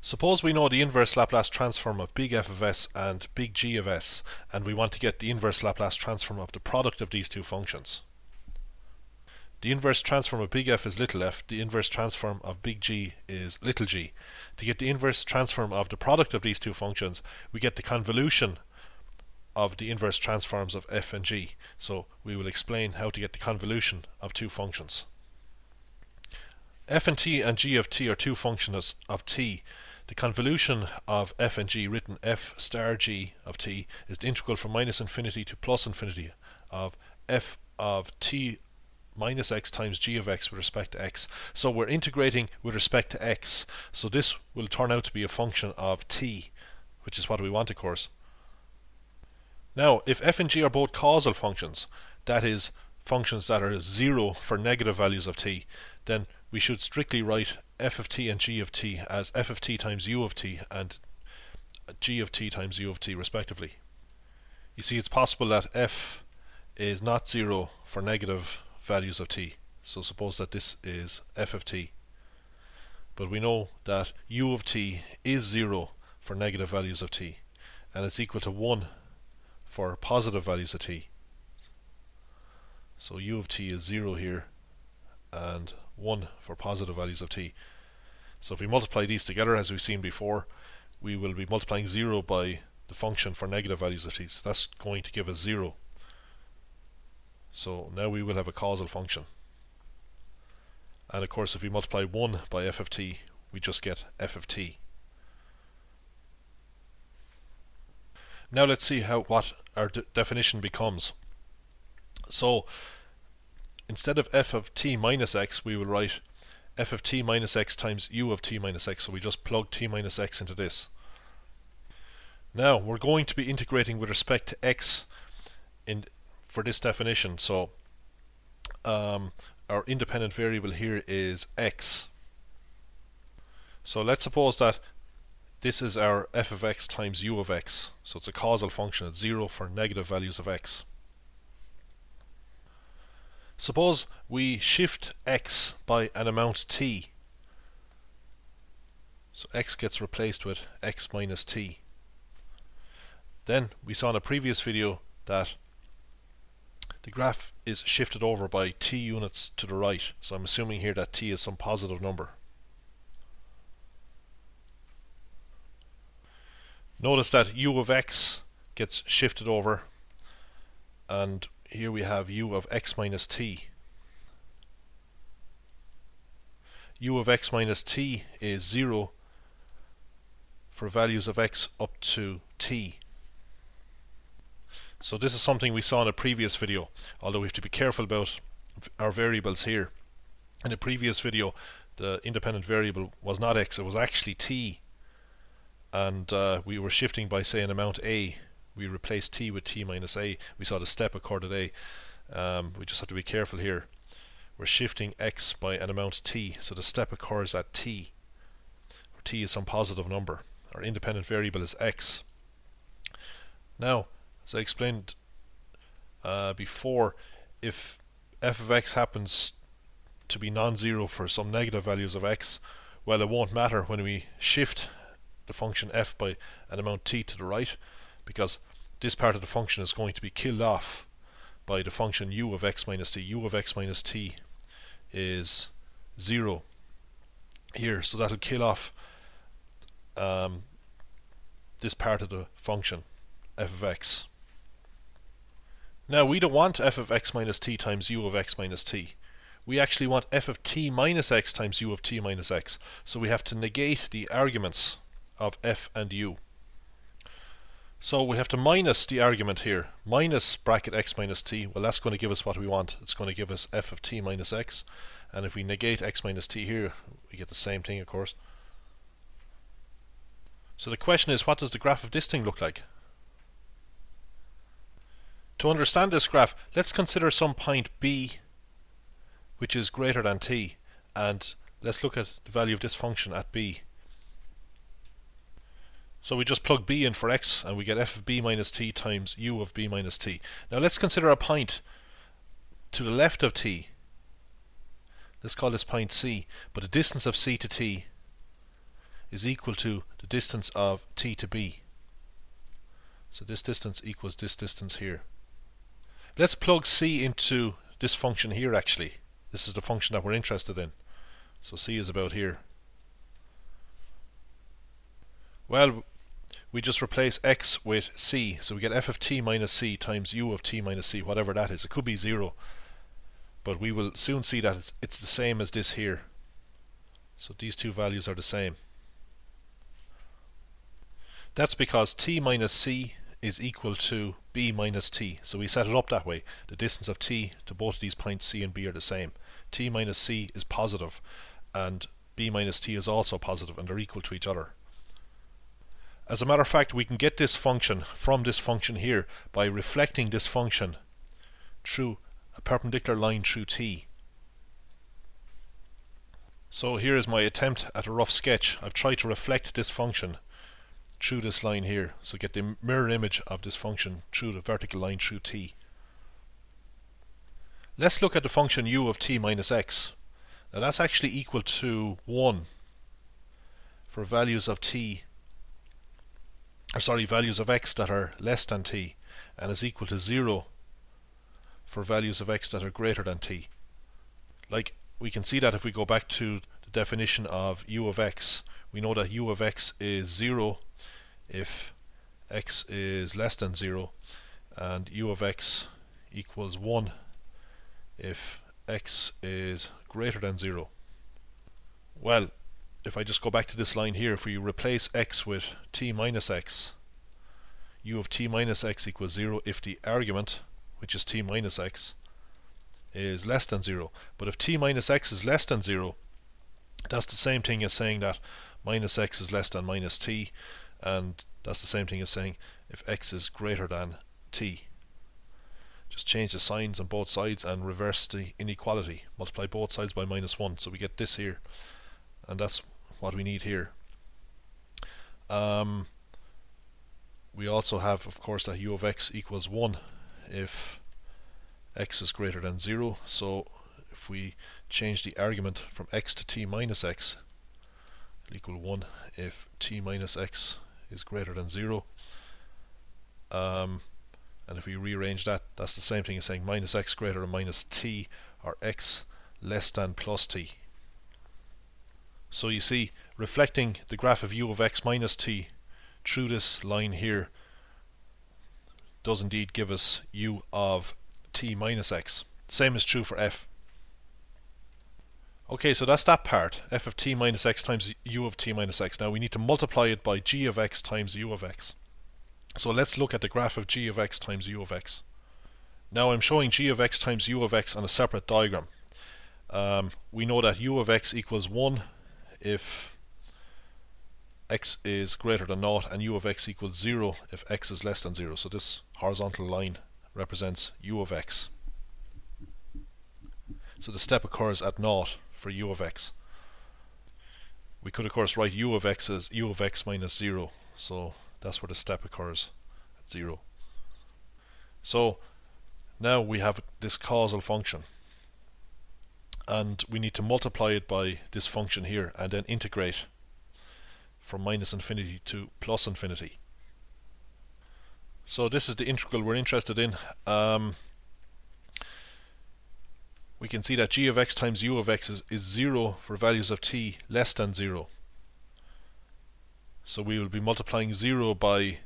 Suppose we know the inverse Laplace transform of big F of s and big G of s, and we want to get the inverse Laplace transform of the product of these two functions. The inverse transform of big F is little f, the inverse transform of big G is little g. To get the inverse transform of the product of these two functions, we get the convolution of the inverse transforms of f and g. So we will explain how to get the convolution of two functions. F and t and g of t are two functions of t. The convolution of f and g, written f star g of t, is the integral from minus infinity to plus infinity of f of t minus x times g of x with respect to x. So we're integrating with respect to x. So this will turn out to be a function of t, which is what we want, of course. Now, if f and g are both causal functions, that is, functions that are 0 for negative values of t, then we should strictly write f of t and g of t as f of t times u of t and g of t times u of t respectively. You see, it's possible that f is not 0 for negative values of t. So suppose that this is f of t. But we know that u of t is 0 for negative values of t, and it's equal to 1 for positive values of t. So u of t is 0 here and 1 for positive values of t. So if we multiply these together, as we've seen before, we will be multiplying 0 by the function for negative values of t. So that's going to give us 0. So now we will have a causal function. And of course, if we multiply 1 by f of t, we just get f of t. Now let's see what our definition becomes. So instead of f of t minus x, we will write f of t minus x times u of t minus x. So we just plug t minus x into this. Now we're going to be integrating with respect to x for this definition. So our independent variable here is x. So let's suppose that this is our f of x times u of x. So it's a causal function. It's 0 for negative values of x. Suppose we shift x by an amount t. So x gets replaced with x minus t. Then we saw in a previous video that the graph is shifted over by t units to the right. So I'm assuming here that t is some positive number. Notice that u of x gets shifted over, and here we have u of x minus t. U of x minus t is 0 for values of x up to t. So this is something we saw in a previous video, although we have to be careful about our variables here. In the previous video, the independent variable was not x, it was actually t. And we were shifting by, say, an amount a. We replaced t with t minus a. We saw the step occurred at a. We just have to be careful here. We're shifting x by an amount t, so the step occurs at t, where t is some positive number. Our independent variable is x. Now, as I explained before, if f of x happens to be non-zero for some negative values of x, well, it won't matter when we shift the function f by an amount t to the right, because this part of the function is going to be killed off by the function u of x minus t. U of x minus t is 0 here, so that'll kill off this part of the function f of x. Now we don't want f of x minus t times u of x minus t. We actually want f of t minus x times u of t minus x. So we have to negate the arguments of f and u. So we have to minus the argument here, minus bracket x minus t. Well, that's going to give us what we want. It's going to give us f of t minus x. And if we negate x minus t here, we get the same thing, of course. So the question is, what does the graph of this thing look like? To understand this graph, let's consider some point b which is greater than t, and let's look at the value of this function at b. So we just plug b in for x and we get f of b minus t times u of b minus t. Now let's consider a point to the left of t. Let's call this point c, but the distance of c to t is equal to the distance of t to b. So this distance equals this distance here. Let's plug c into this function here actually. This is the function that we're interested in. So c is about here. Well, we just replace x with c, so we get f of t minus c times u of t minus c, whatever that is. It could be 0, but we will soon see that it's the same as this here. So these two values are the same. That's because t minus c is equal to b minus t. So we set it up that way. The distance of t to both of these points c and b are the same. T minus c is positive, and b minus t is also positive, and they're equal to each other. As a matter of fact, we can get this function from this function here by reflecting this function through a perpendicular line through t. So here is my attempt at a rough sketch. I've tried to reflect this function through this line here, so get the mirror image of this function through the vertical line through t. Let's look at the function u of t minus x. Now that's actually equal to 1 for values of values of x that are less than t, and is equal to 0 for values of x that are greater than t. Like, we can see that if we go back to the definition of u of x, we know that u of x is 0 if x is less than 0, and u of x equals 1 if x is greater than 0. Well, if I just go back to this line here, if we replace x with t minus x, u of t minus x equals 0 if the argument, which is t minus x, is less than 0. But if t minus x is less than 0, that's the same thing as saying that minus x is less than minus t, and that's the same thing as saying if x is greater than t. Just change the signs on both sides and reverse the inequality. Multiply both sides by minus 1, so we get this here, and that's what we need here. We also have, of course, that u of x equals 1 if x is greater than 0. So if we change the argument from x to t minus x, it'll equal 1 if t minus x is greater than 0. And if we rearrange that, that's the same thing as saying minus x greater than minus t, or x less than plus t. So you see, reflecting the graph of u of x minus t through this line here does indeed give us u of t minus x. Same is true for f. Okay, so that's that part, f of t minus x times u of t minus x. Now we need to multiply it by g of x times u of x. So let's look at the graph of g of x times u of x. Now I'm showing g of x times u of x on a separate diagram. We know that u of x equals 1 if x is greater than 0, and u of x equals 0 if x is less than 0. So this horizontal line represents u of x. So the step occurs at 0 for u of x. We could of course write u of x as u of x minus 0. So that's where the step occurs, at 0. So now we have this causal function, and we need to multiply it by this function here and then integrate from minus infinity to plus infinity. So this is the integral we're interested in. We can see that g of x times u of x is 0 for values of t less than 0. So we will be multiplying 0 by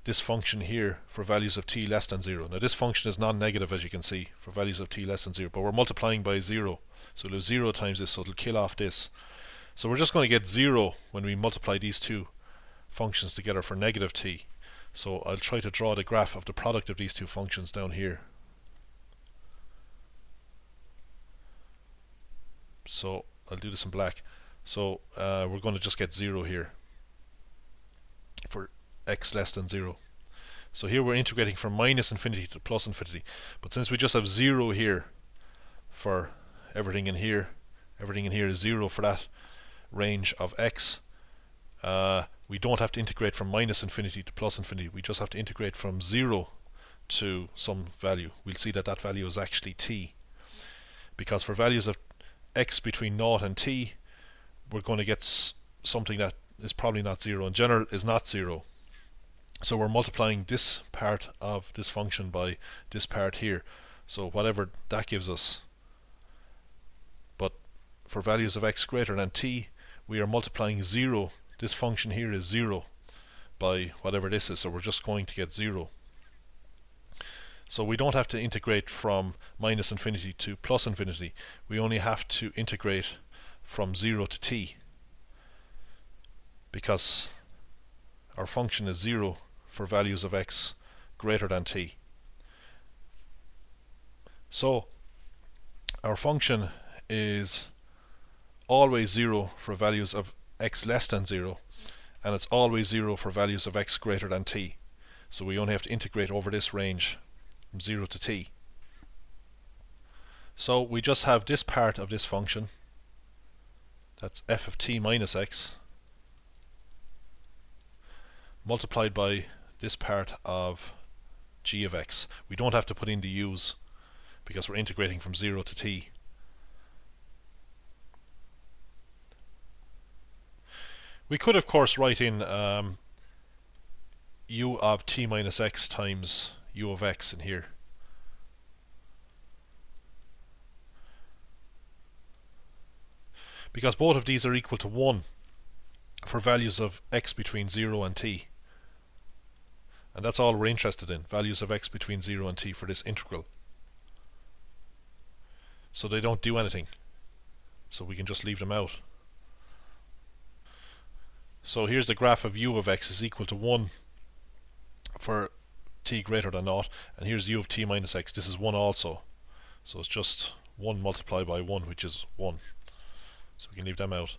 this function here for values of t less than 0. Now this function is non-negative, as you can see, for values of t less than 0, but we're multiplying by 0. So we'll have 0 times this, so it'll kill off this. So we're just going to get 0 when we multiply these two functions together for negative t. So I'll try to draw the graph of the product of these two functions down here. So I'll do this in black. So we're going to just get 0 here for x less than 0. So here we're integrating from minus infinity to plus infinity. But since we just have 0 here for everything in here is 0 for that range of x, we don't have to integrate from minus infinity to plus infinity. We just have to integrate from 0 to some value. We'll see that that value is actually t, because for values of x between 0 and t, we're going to get something that is probably not 0. In general, is not 0. So we're multiplying this part of this function by this part here. So whatever that gives us. But for values of x greater than t, we are multiplying 0. This function here is 0 by whatever this is. So we're just going to get 0. So we don't have to integrate from minus infinity to plus infinity. We only have to integrate from 0 to t, because our function is 0 for values of x greater than t. So our function is always 0 for values of x less than 0, and it's always 0 for values of x greater than t. So we only have to integrate over this range from 0 to t. So we just have this part of this function, that's f of t minus x, multiplied by this part of g of x. We don't have to put in the u's because we're integrating from 0 to t. We could of course write in u of t minus x times u of x in here. Because both of these are equal to 1 for values of x between 0 and t. And that's all we're interested in, values of x between 0 and t for this integral. So they don't do anything. So we can just leave them out. So here's the graph of u of x is equal to 1 for t greater than 0, and here's u of t minus x. This is 1 also. So it's just 1 multiplied by 1, which is 1. So we can leave them out.